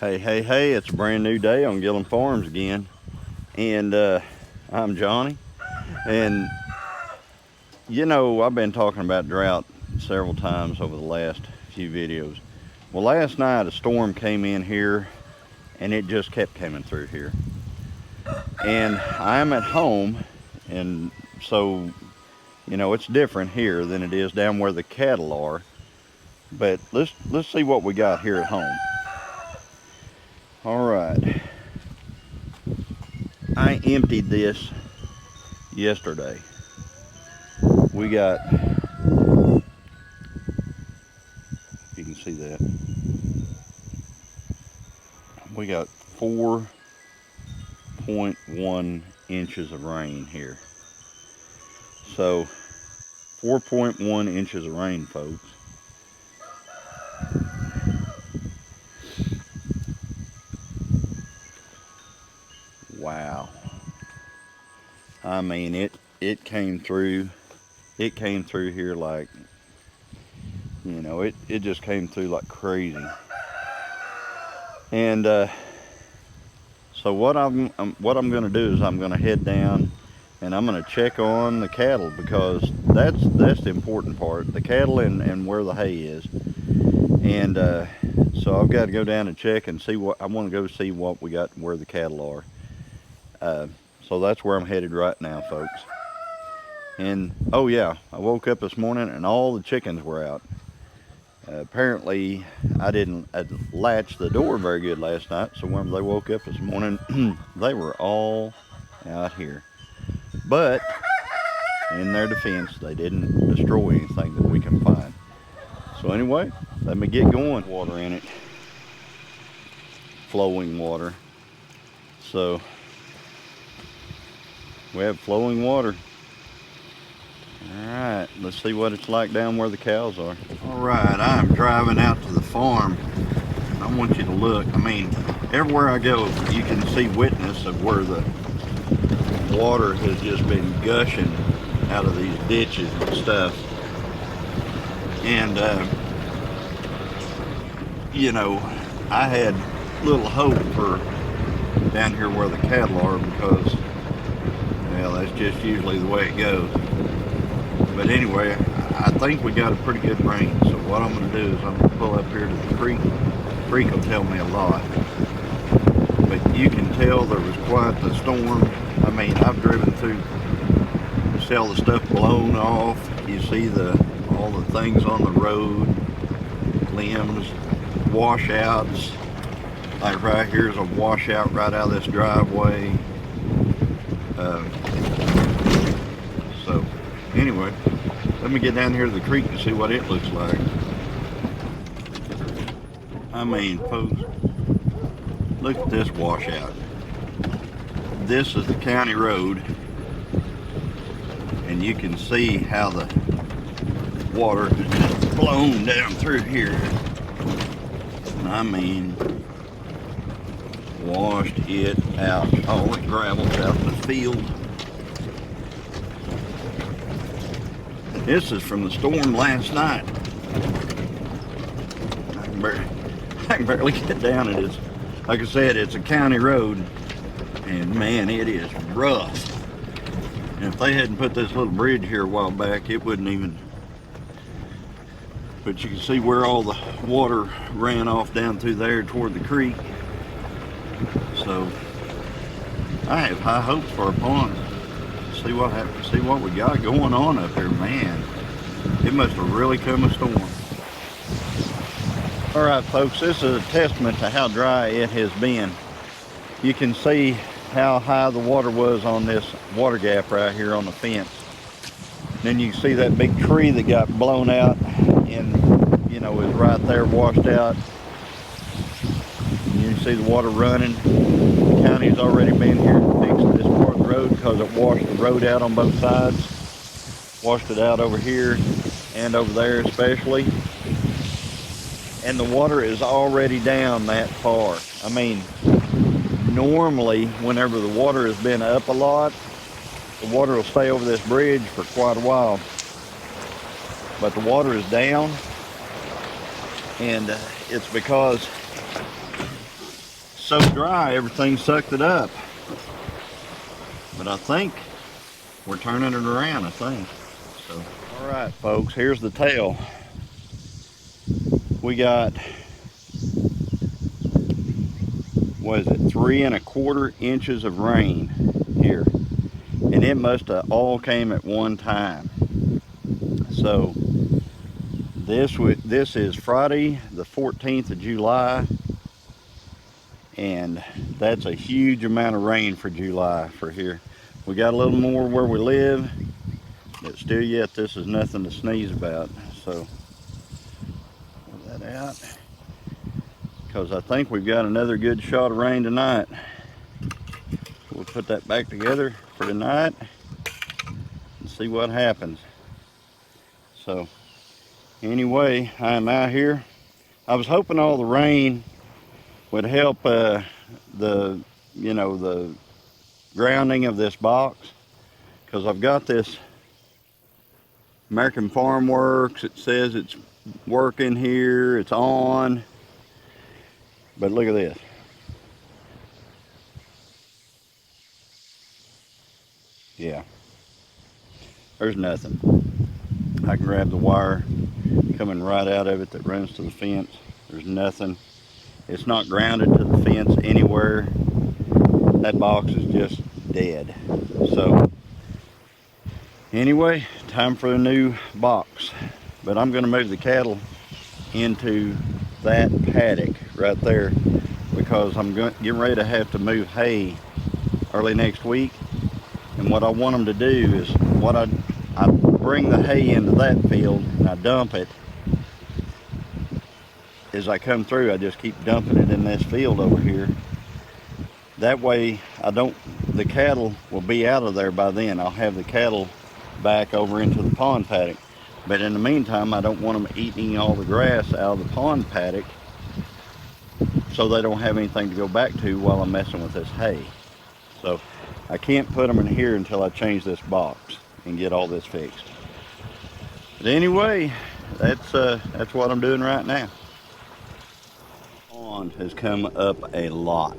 Hey, it's a brand new day on Gillum Farms again. And I'm Johnny. And I've been talking about drought several times over the last few videos. Well, last night a storm came in here and it just kept coming through here. And I'm at home, and so, it's different here than it is down where the cattle are. But let's see what we got here at home. All right. I emptied this yesterday. We got, if you can see that, we got 4.1 inches of rain here. So 4.1 inches of rain, folks. Wow. I mean, it came through here like, it just came through like crazy. And so what I'm going to do is I'm going to head down and I'm going to check on the cattle, because that's the important part, the cattle and where the hay is. And so I've got to go down and check and see what I want to go see what we got where the cattle are. So that's where I'm headed right now, folks. And oh yeah, I woke up this morning and all the chickens were out. Apparently I didn't latch the door very good last night, so when they woke up this morning they were all out here. But in their defense, they didn't destroy anything that we can find. So anyway, let me get going. Water in it, flowing water. So we have flowing water. Alright, let's see what it's like down where the cows are. Alright, I'm driving out to the farm. I want you to look. I mean, everywhere I go, you can see witness of where the water has just been gushing out of these ditches and stuff. And, I had little hope for down here where the cattle are, because, well, that's just usually the way it goes. But anyway, I think we got a pretty good rain. So what I'm going to do is I'm going to pull up here to the creek. The creek will tell me a lot. But you can tell there was quite the storm. I mean, I've driven through, you see all the stuff blown off. You see all the things on the road, limbs, washouts. Like right here's a washout right out of this driveway. So anyway, let me get down here to the creek and see what it looks like. I mean, folks, look at this washout. This is the county road, and you can see how the water has just blown down through here. I mean, washed it out. All the gravel's out in the field. This is from the storm last night. I can barely get down it. It's, like I said, it's a county road, and man, it is rough. And if they hadn't put this little bridge here a while back, it wouldn't even. But you can see where all the water ran off down through there toward the creek. So I have high hopes for our pond. See what happens. See what we got going on up here, man. It must have really come a storm. All right, folks, this is a testament to how dry it has been. You can see how high the water was on this water gap right here on the fence. Then you can see that big tree that got blown out and, is right there washed out. You can see the water running. The county's already been here and fixed this part of the road because it washed the road out on both sides. Washed it out over here and over there especially. And the water is already down that far. I mean, normally whenever the water has been up a lot, the water will stay over this bridge for quite a while. But the water is down, and it's because so dry, everything sucked it up. But I think we're turning it around, I think. So, all right, folks, here's the tail. We got, what is it, 3 1/4 inches of rain here. And it must have all came at one time. So this is Friday the 14th of July, and that's a huge amount of rain for July for here. We got a little more where we live, but still yet this is nothing to sneeze about. So pull that out, because I think we've got another good shot of rain tonight. We'll put that back together for tonight and see what happens. So anyway, I'm out here. I was hoping all the rain would help the grounding of this box, because I've got this American Farm Works. It says it's working here, it's on, but look at this. Yeah, there's nothing. I can grab the wire coming right out of it that runs to the fence. There's nothing. It's not grounded to the fence anywhere. That box is just dead. So anyway, time for a new box. But I'm going to move the cattle into that paddock right there, because I'm getting ready to have to move hay early next week. And what I want them to do is, I bring the hay into that field and I dump it. As I come through, I just keep dumping it in this field over here. That way the cattle will be out of there by then. I'll have the cattle back over into the pond paddock. But in the meantime, I don't want them eating all the grass out of the pond paddock, so they don't have anything to go back to while I'm messing with this hay. So I can't put them in here until I change this box and get all this fixed. But anyway, that's what I'm doing right now. Pond has come up a lot.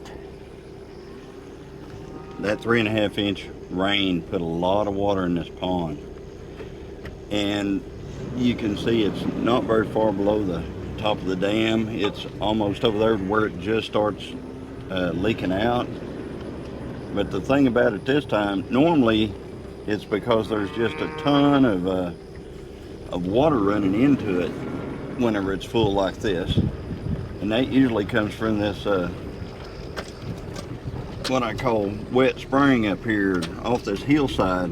That 3 1/2 inch rain put a lot of water in this pond, and you can see it's not very far below the top of the dam. It's almost over there where it just starts leaking out. But the thing about it this time, normally it's because there's just a ton of water running into it whenever it's full like this. And that usually comes from this what I call wet spring up here off this hillside.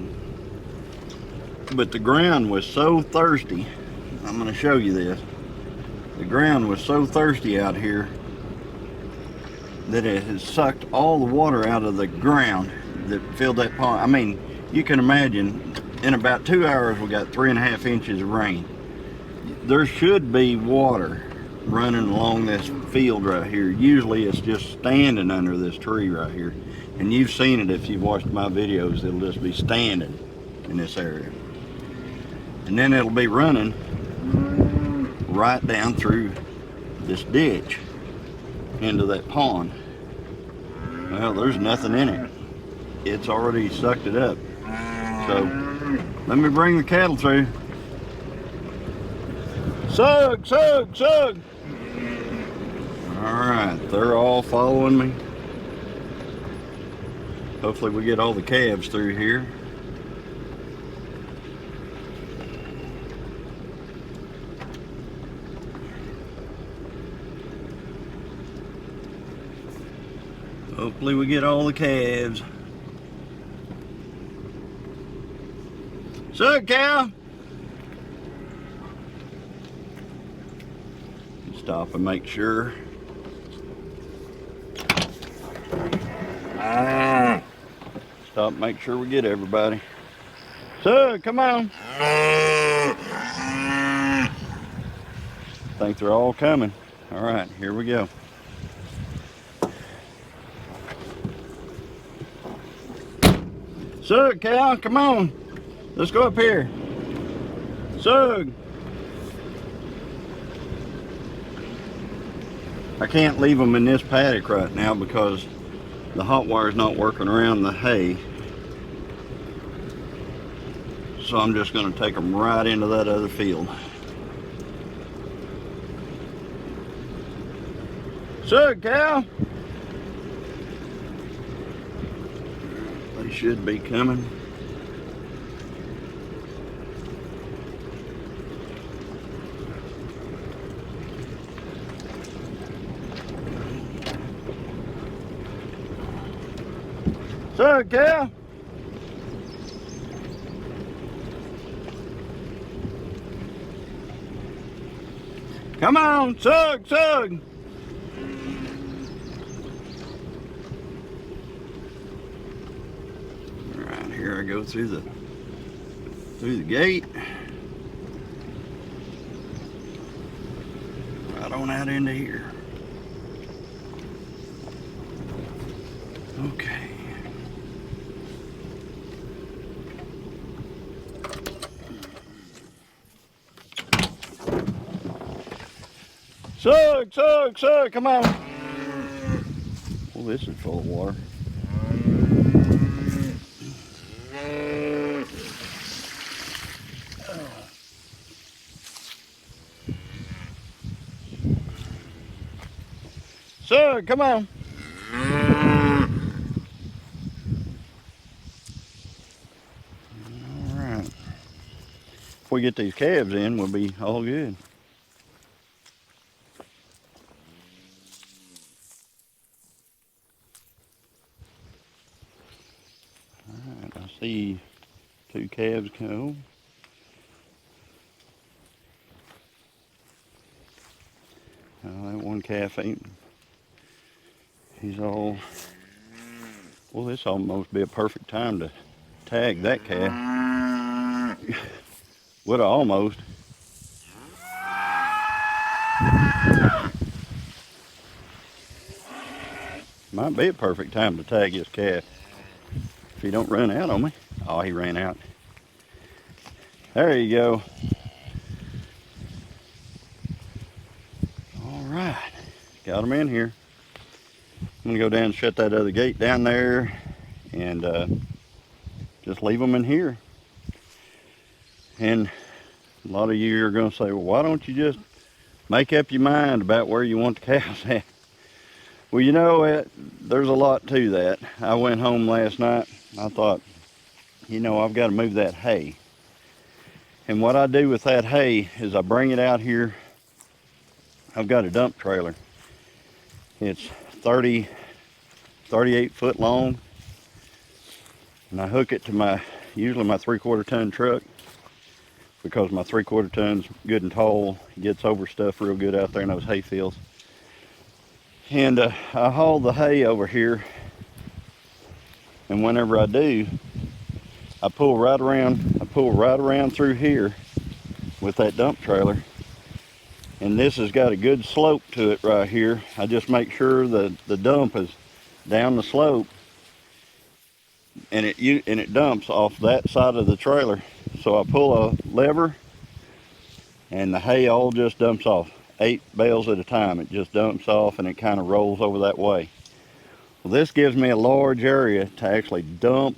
But the ground was so thirsty. I'm going to show you this. The ground was so thirsty out here that it has sucked all the water out of the ground that filled that pond. I mean, you can imagine, in about 2 hours we got 3 1/2 inches of rain. There should be water running along this field right here. Usually it's just standing under this tree right here, and you've seen it if you've watched my videos. It'll just be standing in this area, and then it'll be running right down through this ditch into that pond. Well, there's nothing in it. It's already sucked it up. So let me bring the cattle through. Sug, sug, sug. All right, they're all following me. Hopefully we get all the calves through here. Hopefully we get all the calves. Sug, cow. Stop and make sure. Stop and make sure we get everybody. Sug, come on. I think they're all coming. All right, here we go. Sug, cow, come on. Let's go up here. Sug. I can't leave them in this paddock right now because the hot wire's not working around the hay. So I'm just going to take them right into that other field. So, cow. They should be coming. So, cow. Come on, sug, sug. Right here I go through the gate. Right on out into here. Okay. Sug, sug, sug, come on. Well, this is full of water. Sug, come on. All right. If we get these calves in, we'll be all good. Alright, I see 2 calves go. That one calf ain't. He's all. Well, this almost be a perfect time to tag that calf. Would I almost. Might be a perfect time to tag this calf. If he don't run out on me. Oh, he ran out. There you go. All right, got him in here. I'm gonna go down and shut that other gate down there and just leave them in here. And a lot of you are gonna say, well, why don't you just make up your mind about where you want the cows at? Well, you know, there's a lot to that. I went home last night. I thought, you know, I've got to move that hay. And what I do with that hay is I bring it out here. I've got a dump trailer. It's 38 foot long. And I hook it to usually my 3/4 ton truck, because my 3/4 ton's good and tall. It gets over stuff real good out there in those hay fields. And I haul the hay over here, and whenever I do, I pull right around through here with that dump trailer. And this has got a good slope to it right here. I just make sure that the dump is down the slope, and it dumps off that side of the trailer. So I pull a lever and the hay all just dumps off. 8 bales at a time. It just dumps off and it kind of rolls over that way. Well, this gives me a large area to actually dump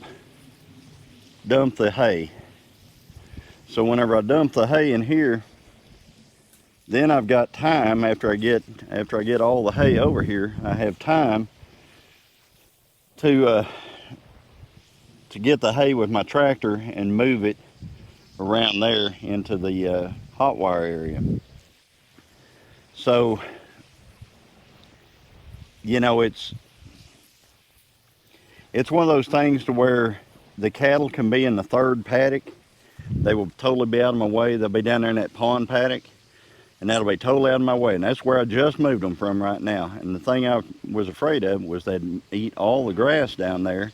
the hay. So whenever I dump the hay in here, then I've got time after I get all the hay over here. I have time to get the hay with my tractor and move it around there into the hot wire area. So, you know, it's one of those things to where the cattle can be in the 3rd paddock. They will totally be out of my way. They'll be down there in that pond paddock, and that'll be totally out of my way. And that's where I just moved them from right now. And the thing I was afraid of was they'd eat all the grass down there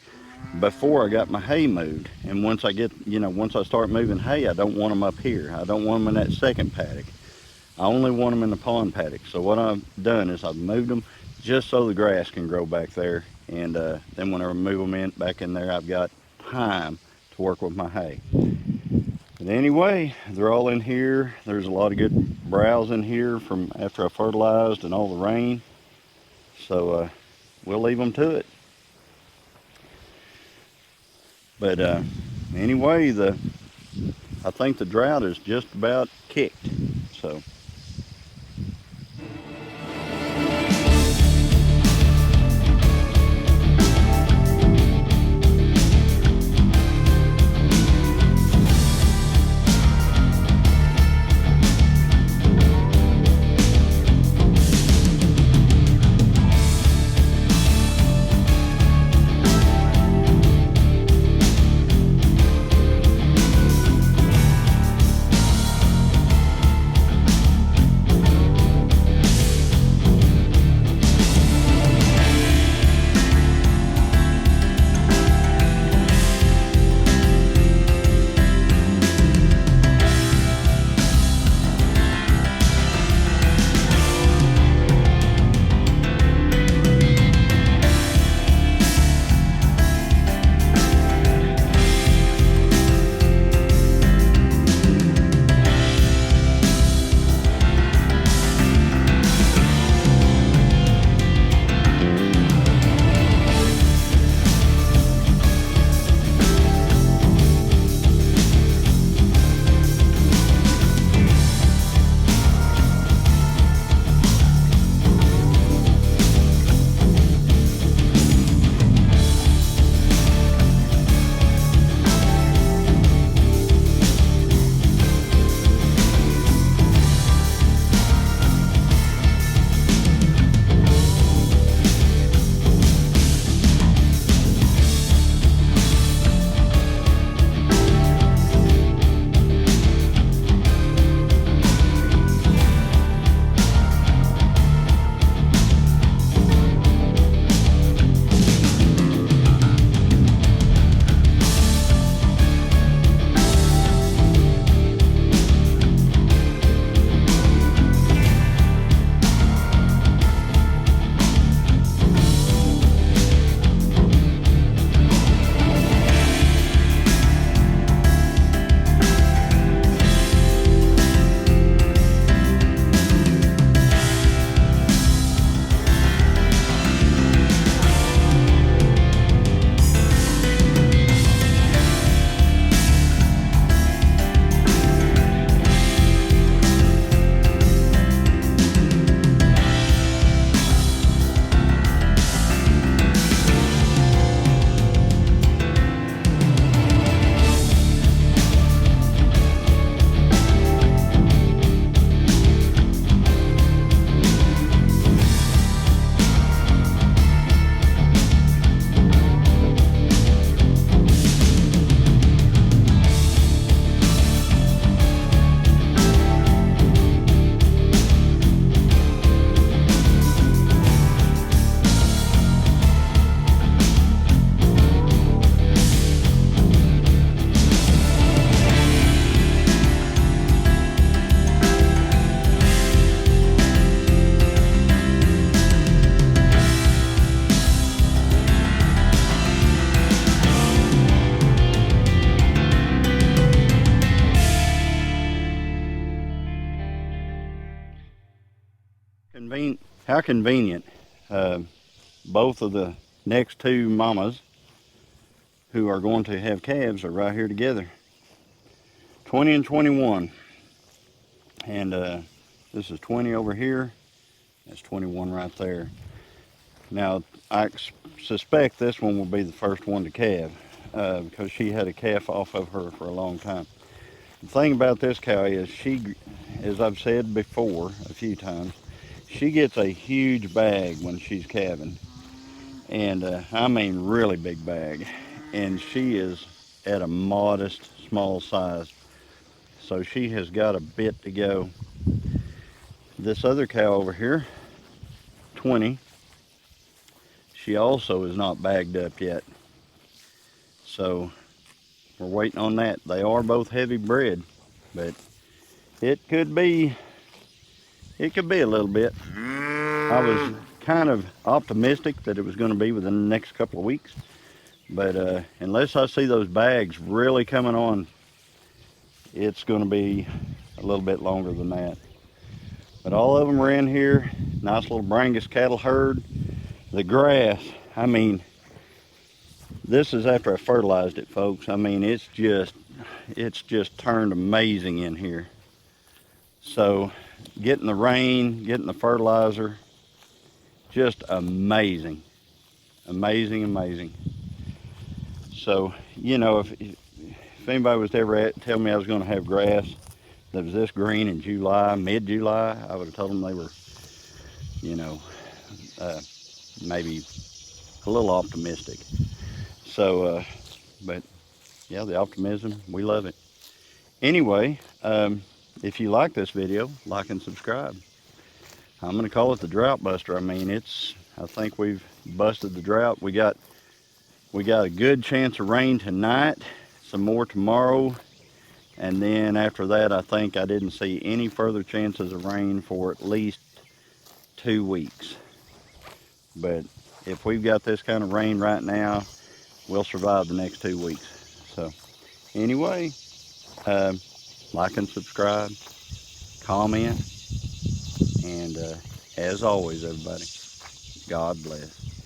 before I got my hay moved. And once I start moving hay, I don't want them up here. I don't want them in that 2nd paddock. I only want them in the pond paddock. So what I've done is I've moved them just so the grass can grow back there. And then whenever I move them back in there, I've got time to work with my hay. But anyway, they're all in here. There's a lot of good browse in here from after I fertilized and all the rain. So we'll leave them to it. But anyway, I think the drought is just about kicked. So. How convenient. Both of the next two mamas who are going to have calves are right here together. 20 and 21. And this is 20 over here. That's 21 right there. Now, I suspect this one will be the first one to calve because she had a calf off of her for a long time. The thing about this cow is she, as I've said before a few times, she gets a huge bag when she's calving. And I mean really big bag. And she is at a modest small size. So she has got a bit to go. This other cow over here, 20, she also is not bagged up yet. So we're waiting on that. They are both heavy bred, but it could be a little bit. I was kind of optimistic that it was going to be within the next couple of weeks, but unless I see those bags really coming on, it's going to be a little bit longer than that. But all of them are in here. Nice little Brangus cattle herd. The grass, I mean, this is after I fertilized it, folks. I mean, it's just turned amazing in here. So getting the rain, getting the fertilizer, just amazing. Amazing, amazing. So, you know, if anybody was to ever tell me I was going to have grass that was this green in July, mid-July, I would have told them they were, you know, maybe a little optimistic. So, but yeah, the optimism, we love it. Anyway, if you like this video, like and subscribe. I'm going to call it the Drought Buster. I mean, I think we've busted the drought. We got a good chance of rain tonight, some more tomorrow, and then after that, I think I didn't see any further chances of rain for at least 2 weeks. But if we've got this kind of rain right now, we'll survive the next 2 weeks. So anyway, like and subscribe, comment, and as always, everybody, God bless.